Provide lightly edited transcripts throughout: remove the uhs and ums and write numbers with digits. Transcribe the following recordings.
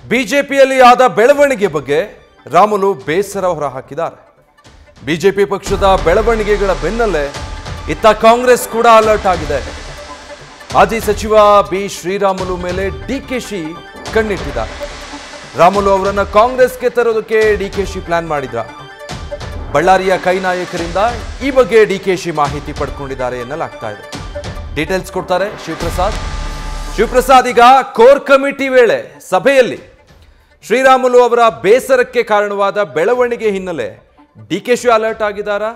ಬಿಜೆಪಿಯಲ್ಲಿ ಆದ ಬೆಳವಣಿಗೆ ಬಗ್ಗೆ ರಾಮುಲು ಬೇಸರ ಹೊರಹಾಕಿದ್ದಾರೆ. ಬಿಜೆಪಿ ಪಕ್ಷದ ಬೆಳವಣಿಗೆಗಳ ಬೆನ್ನಲ್ಲೇ ಇತ್ತ ಕಾಂಗ್ರೆಸ್ ಕೂಡ ಅಲರ್ಟ್ ಆಗಿದೆ. ಮಾಜಿ ಸಚಿವ ಬಿ ಶ್ರೀರಾಮುಲು ಮೇಲೆ ಡಿಕೆಶಿ ಕಣ್ಣಿಟ್ಟಿದ್ದಾರೆ. ರಾಮುಲು ಅವರನ್ನ ಕಾಂಗ್ರೆಸ್ಗೆ ತರೋದಕ್ಕೆ ಡಿಕೆಶಿ ಪ್ಲಾನ್ ಮಾಡಿದ್ರ. ಬಳ್ಳಾರಿಯ ಕೈ ನಾಯಕರಿಂದ ಈ ಬಗ್ಗೆ ಡಿಕೆಶಿ ಮಾಹಿತಿ ಪಡ್ಕೊಂಡಿದ್ದಾರೆ ಎನ್ನಲಾಗ್ತಾ ಇದೆ. ಡೀಟೇಲ್ಸ್ ಕೊಡ್ತಾರೆ ಶಿವಪ್ರಸಾದ್. ಈಗ ಕೋರ್ ಕಮಿಟಿ ವೇಳೆ ಸಭೆಯಲ್ಲಿ ಶ್ರೀರಾಮುಲು ಅವರ ಬೇಸರಕ್ಕೆ ಕಾರಣವಾದ ಬೆಳವಣಿಗೆ ಹಿನ್ನೆಲೆ ಡಿಕೆಶಿ ಅಲರ್ಟ್ ಆಗಿದ್ದಾರಾ?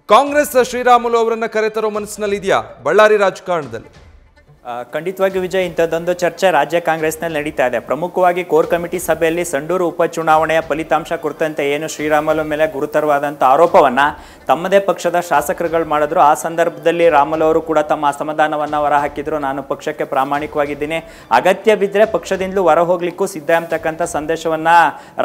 ಕಾಂಗ್ರೆಸ್ ಶ್ರೀರಾಮುಲು ಅವರನ್ನ ಕರೆತರೋ ಮನಸ್ಸಿನಲ್ಲಿ ಇದೆಯಾ ಬಳ್ಳಾರಿ ರಾಜಕಾರಣದಲ್ಲಿ? ಖಂಡಿತವಾಗಿ ವಿಜಯ್, ಇಂಥದ್ದೊಂದು ಚರ್ಚೆ ರಾಜ್ಯ ಕಾಂಗ್ರೆಸ್ನಲ್ಲಿ ನಡೀತಾ ಇದೆ. ಪ್ರಮುಖವಾಗಿ ಕೋರ್ ಕಮಿಟಿ ಸಭೆಯಲ್ಲಿ ಸಂಡೂರು ಉಪಚುನಾವಣೆಯ ಫಲಿತಾಂಶ ಕುರಿತಂತೆ ಏನು ಶ್ರೀರಾಮುಲು ಮೇಲೆ ಗುರುತರವಾದಂಥ ಆರೋಪವನ್ನ ತಮ್ಮದೇ ಪಕ್ಷದ ಶಾಸಕರುಗಳು ಮಾಡಿದ್ರು. ಆ ಸಂದರ್ಭದಲ್ಲಿ ರಾಮುಲು ಅವರು ಕೂಡ ತಮ್ಮ ಅಸಮಾಧಾನವನ್ನು ಹೊರಹಾಕಿದ್ರು. ನಾನು ಪಕ್ಷಕ್ಕೆ ಪ್ರಾಮಾಣಿಕವಾಗಿದ್ದೀನಿ, ಅಗತ್ಯ ಬಿದ್ದರೆ ಪಕ್ಷದಿಂದಲೂ ಹೊರ ಹೋಗ್ಲಿಕ್ಕೂ ಸಿದ್ಧ ಅಂತಕ್ಕಂಥ ಸಂದೇಶವನ್ನ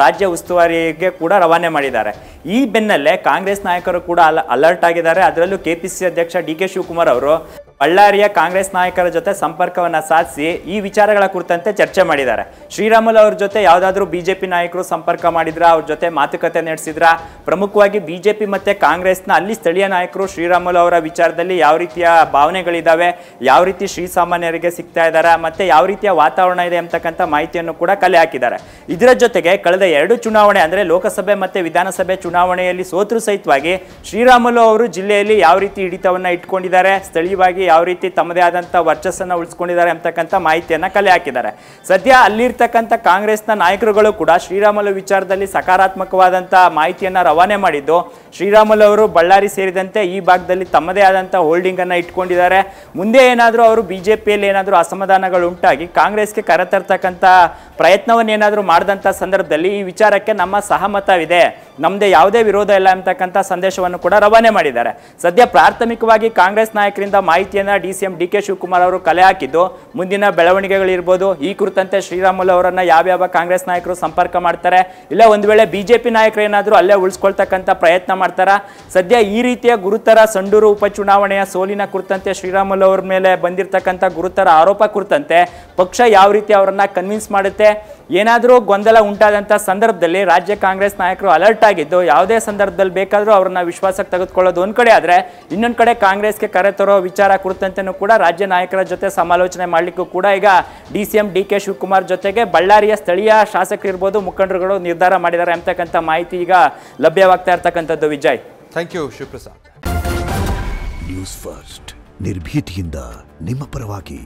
ರಾಜ್ಯ ಉಸ್ತುವಾರಿಗೆ ಕೂಡ ರವಾನೆ ಮಾಡಿದ್ದಾರೆ. ಈ ಬೆನ್ನಲ್ಲೇ ಕಾಂಗ್ರೆಸ್ ನಾಯಕರು ಕೂಡ ಅಲರ್ಟ್ ಆಗಿದ್ದಾರೆ. ಅದರಲ್ಲೂ ಕೆಪಿಸಿಸಿ ಅಧ್ಯಕ್ಷ ಡಿ.ಕೆ. ಶಿವಕುಮಾರ್ ಅವರು ಬಳ್ಳಾರಿಯ ಕಾಂಗ್ರೆಸ್ ನಾಯಕರ ಜೊತೆ ಸಂಪರ್ಕವನ್ನು ಸಾಧಿಸಿ ಈ ವಿಚಾರಗಳ ಕುರಿತಂತೆ ಚರ್ಚೆ ಮಾಡಿದ್ದಾರೆ. ಶ್ರೀರಾಮುಲು ಅವ್ರ ಜೊತೆ ಯಾವುದಾದ್ರೂ ಬಿಜೆಪಿ ನಾಯಕರು ಸಂಪರ್ಕ ಮಾಡಿದ್ರ, ಅವ್ರ ಜೊತೆ ಮಾತುಕತೆ ನಡೆಸಿದ್ರ? ಪ್ರಮುಖವಾಗಿ ಬಿಜೆಪಿ ಮತ್ತೆ ಕಾಂಗ್ರೆಸ್ನ ಅಲ್ಲಿ ಸ್ಥಳೀಯ ನಾಯಕರು ಶ್ರೀರಾಮುಲು ಅವರ ವಿಚಾರದಲ್ಲಿ ಯಾವ ರೀತಿಯ ಭಾವನೆಗಳಿದ್ದಾವೆ, ಯಾವ ರೀತಿ ಶ್ರೀಸಾಮಾನ್ಯರಿಗೆ ಸಿಗ್ತಾ ಇದ್ದಾರೆ, ಮತ್ತೆ ಯಾವ ರೀತಿಯ ವಾತಾವರಣ ಇದೆ ಅಂತಕ್ಕಂಥ ಮಾಹಿತಿಯನ್ನು ಕೂಡ ಕಲೆ ಹಾಕಿದ್ದಾರೆ. ಇದರ ಜೊತೆಗೆ ಕಳೆದ 2 ಚುನಾವಣೆ ಅಂದರೆ ಲೋಕಸಭೆ ಮತ್ತೆ ವಿಧಾನಸಭೆ ಚುನಾವಣೆಯಲ್ಲಿ ಸೋತರು ಸಹಿತವಾಗಿ ಶ್ರೀರಾಮುಲು ಅವರು ಜಿಲ್ಲೆಯಲ್ಲಿ ಯಾವ ರೀತಿ ಹಿಡಿತವನ್ನ ಇಟ್ಕೊಂಡಿದ್ದಾರೆ, ಸ್ಥಳೀಯವಾಗಿ ಯಾವ ರೀತಿ ತಮ್ಮದೇ ಆದಂಥ ವರ್ಚಸ್ಸನ್ನು ಉಳಿಸ್ಕೊಂಡಿದ್ದಾರೆ ಅಂತಕ್ಕಂಥ ಮಾಹಿತಿಯನ್ನು ಕಲೆ ಹಾಕಿದ್ದಾರೆ. ಸದ್ಯ ಅಲ್ಲಿರ್ತಕ್ಕಂಥ ಕಾಂಗ್ರೆಸ್ನ ನಾಯಕರುಗಳು ಕೂಡ ಶ್ರೀರಾಮುಲು ವಿಚಾರದಲ್ಲಿ ಸಕಾರಾತ್ಮಕವಾದಂಥ ಮಾಹಿತಿಯನ್ನು ರವಾನೆ ಮಾಡಿದ್ದು, ಶ್ರೀರಾಮುಲು ಅವರು ಬಳ್ಳಾರಿ ಸೇರಿದಂತೆ ಈ ಭಾಗದಲ್ಲಿ ತಮ್ಮದೇ ಆದಂಥ ಹೋಲ್ಡಿಂಗ್ ಅನ್ನು ಇಟ್ಕೊಂಡಿದ್ದಾರೆ. ಮುಂದೆ ಏನಾದರೂ ಅವರು ಬಿಜೆಪಿಯಲ್ಲಿ ಏನಾದರೂ ಅಸಮಾಧಾನಗಳು ಉಂಟಾಗಿ ಕಾಂಗ್ರೆಸ್ಗೆ ಕರೆತರ್ತಕ್ಕಂಥ ಪ್ರಯತ್ನವನ್ನು ಏನಾದರೂ ಮಾಡಿದಂಥ ಸಂದರ್ಭದಲ್ಲಿ ಈ ವಿಚಾರಕ್ಕೆ ನಮ್ಮ ಸಹಮತವಿದೆ, ನಮ್ಮದೇ ಯಾವುದೇ ವಿರೋಧ ಇಲ್ಲ ಅಂತಕ್ಕಂಥ ಸಂದೇಶವನ್ನು ಕೂಡ ರವಾನೆ ಮಾಡಿದ್ದಾರೆ. ಸದ್ಯ ಪ್ರಾಥಮಿಕವಾಗಿ ಕಾಂಗ್ರೆಸ್ ನಾಯಕರಿಂದ ಮಾಹಿತಿಯನ್ನು ಡಿ.ಸಿ.ಎಂ ಡಿ.ಕೆ. ಶಿವಕುಮಾರ್ ಅವರು ಕಲೆ ಹಾಕಿದ್ದು, ಮುಂದಿನ ಬೆಳವಣಿಗೆಗಳಿರ್ಬೋದು, ಈ ಕುರಿತಂತೆ ಶ್ರೀರಾಮುಲು ಅವರನ್ನ ಯಾವ್ಯಾವ ಕಾಂಗ್ರೆಸ್ ನಾಯಕರು ಸಂಪರ್ಕ ಮಾಡ್ತಾರೆ, ಇಲ್ಲ ಒಂದು ವೇಳೆ ಬಿಜೆಪಿ ನಾಯಕರು ಏನಾದರೂ ಅಲ್ಲೇ ಉಳಿಸ್ಕೊಳ್ತಕ್ಕಂಥ ಪ್ರಯತ್ನ ಮಾಡ್ತಾರ? ಸದ್ಯ ಈ ರೀತಿಯ ಗುರುತರ ಸಂಡೂರು ಉಪಚುನಾವಣೆಯ ಸೋಲಿನ ಕುರಿತಂತೆ ಶ್ರೀರಾಮುಲು ಅವರ ಮೇಲೆ ಬಂದಿರತಕ್ಕಂಥ ಗುರುತರ ಆರೋಪ ಕುರಿತಂತೆ ಪಕ್ಷ ಯಾವ ರೀತಿ ಅವರನ್ನ ಕನ್ವಿನ್ಸ್ ಮಾಡುತ್ತೆ, ಏನಾದರೂ ಗೊಂದಲ ಉಂಟಾದಂಥ ಸಂದರ್ಭದಲ್ಲಿ ರಾಜ್ಯ ಕಾಂಗ್ರೆಸ್ ನಾಯಕರು ಅಲರ್ಟ್ ಆಗಿದ್ದು, ಯಾವುದೇ ಸಂದರ್ಭದಲ್ಲಿ ಬೇಕಾದರೂ ಅವ್ರನ್ನ ವಿಶ್ವಾಸಕ್ಕೆ ತೆಗೆದುಕೊಳ್ಳೋದು ಒಂದು ಕಡೆ ಆದರೆ, ಇನ್ನೊಂದು ಕಡೆ ಕಾಂಗ್ರೆಸ್ಗೆ ಕರೆತರೋ ವಿಚಾರ ಕುರಿತಂತೆನೂ ಕೂಡ ರಾಜ್ಯ ನಾಯಕರ ಜೊತೆ ಸಮಾಲೋಚನೆ ಮಾಡಲಿಕ್ಕೂ ಕೂಡ ಈಗ ಡಿ.ಸಿ.ಎಂ ಡಿ.ಕೆ. ಶಿವಕುಮಾರ್ ಜೊತೆಗೆ ಬಳ್ಳಾರಿಯ ಸ್ಥಳೀಯ ಶಾಸಕರಿರ್ಬೋದು, ಮುಖಂಡರುಗಳು ನಿರ್ಧಾರ ಮಾಡಿದ್ದಾರೆ ಅಂತಕ್ಕಂಥ ಮಾಹಿತಿ ಈಗ ಲಭ್ಯವಾಗ್ತಾ ಇರ್ತಕ್ಕಂಥದ್ದು. Vijay, thank you Shivaprasad. News first ನಿರ್ಭೀತಿಯಿಂದ ನಿಮ್ಮ ಪರವಾಗಿ.